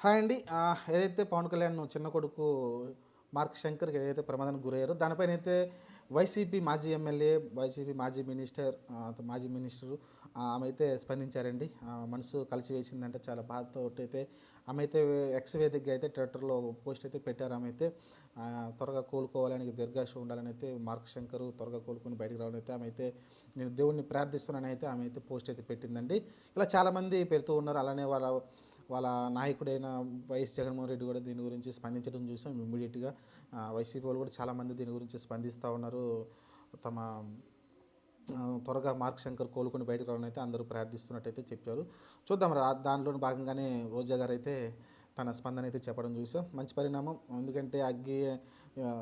Hi అండి. ఏదైతే పవన్ కళ్యాణ్ చిన్న కొడుకు మార్క్ శంకర్‌కి ఏదైతే ప్రమాదానికి గురయ్యారో దానిపైనైతే వైసీపీ మాజీ ఎమ్మెల్యే, వైసీపీ మాజీ మినిస్టర్ మాజీ మినిస్టరు ఆమె అయితే స్పందించారండి. మనసు కలిచివేసిందంటే చాలా బాధతోటైతే ఆమె అయితే ఎక్స్ వేదికగా అయితే ట్విట్టర్‌లో పోస్ట్ అయితే పెట్టారు. ఆమె అయితే త్వరగా కోలుకోవాలని, దీర్ఘాయుష్షు ఉండాలని అయితే మార్క్ శంకర్ త్వరగా కోలుకొని బయటికి రావాలని అయితే ఆమె అయితే నేను దేవుడిని ప్రార్థిస్తున్నానని అయితే ఆమె అయితే పోస్ట్ అయితే పెట్టిందండి. ఇలా చాలామంది పెడుతూ ఉన్నారు. అలానే వాళ్ళ వాళ్ళ నాయకుడైన వైఎస్ జగన్మోహన్ రెడ్డి కూడా దీని గురించి స్పందించడం చూసాం. ఇమ్మీడియట్గా వైసీపీ వాళ్ళు కూడా చాలామంది దీని గురించి స్పందిస్తూ ఉన్నారు. తమ త్వరగా మార్క్ శంకర్ కోలుకొని బయటకు రావాలని అయితే అందరూ ప్రార్థిస్తున్నట్టయితే చెప్పారు. చూద్దాం దాంట్లో భాగంగానే రోజా గారు అయితే తన స్పందన అయితే చెప్పడం చూసాం. మంచి పరిణామం. ఎందుకంటే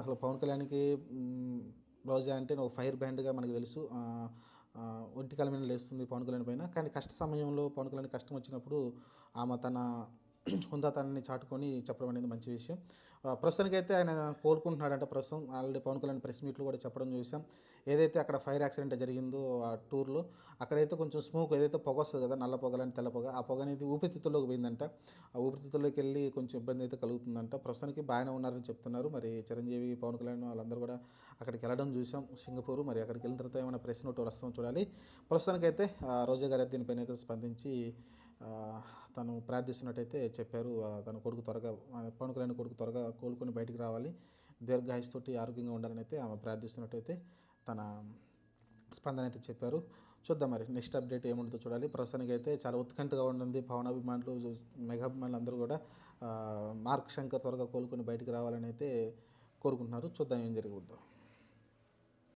అసలు పవన్ కళ్యాణ్కి రోజా అంటే ఒక ఫైర్ బ్యాండ్గా మనకు తెలుసు. ఒంటి కాళ్ళ మీద లేస్తుంది పవన్ కళ్యాణ్ పైన. కానీ కష్ట సమయంలో పవన్ కళ్యాణ్ కష్టం వచ్చినప్పుడు ఆమె తన హుందాతనాన్ని చాటుకొని చెప్పడం అనేది మంచి విషయం. ప్రస్తుతానికైతే ఆయన కోలుకుంటున్నాడంట. ప్రస్తుతం ఆల్రెడీ పవన్ కళ్యాణ్ ప్రెస్ మీట్లు కూడా చెప్పడం చూసాం. ఏదైతే అక్కడ ఫైర్ యాక్సిడెంట్ జరిగిందో ఆ టూర్లో అక్కడైతే కొంచెం స్మోక్ ఏదైతే పొగ వస్తుంది కదా, నల్ల పొగ లాంటి తెల్ల పొగ, ఆ పొగ అనేది ఊపిరితిత్తుల్లోకి పోయిందంట. ఆ ఊపిరితిత్తుల్లోకి వెళ్ళి కొంచెం ఇబ్బంది అయితే కలుగుతుందంట. ప్రస్తుతానికి బాగానే ఉన్నారని చెప్తున్నారు. మరి చిరంజీవి, పవన్ కళ్యాణ్ వాళ్ళందరూ కూడా అక్కడికి వెళ్ళడం చూసాం సింగపూర్. మరి అక్కడికి వెళ్ళిన తర్వాత ఏమైనా ప్రెస్ నోట్ వస్తుందో చూడాలి. ప్రస్తుతానికైతే రోజా గారు దీనిపైన అయితే స్పందించి తను ప్రార్థిస్తున్నట్టయితే చెప్పారు. తన కొడుకు త్వరగా పవన్ కళ్యాణ్ కొడుకు త్వరగా కోలుకొని బయటికి రావాలి, దీర్ఘాయుస్తోటి ఆరోగ్యంగా ఉండాలని అయితే ఆమె ప్రార్థిస్తున్నట్టయితే తన స్పందన అయితే చెప్పారు. చూద్దాం మరి నెక్స్ట్ అప్డేట్ ఏముంటుందో చూడాలి. ప్రస్తుతానికి అయితే చాలా ఉత్కంఠగా ఉంటుంది. పవన్ అభిమానులు, మెగా అభిమానులు అందరూ కూడా మార్క్ శంకర్ త్వరగా కోలుకొని బయటికి రావాలని అయితే కోరుకుంటున్నారు. చూద్దాం ఏం జరుగుద్దో.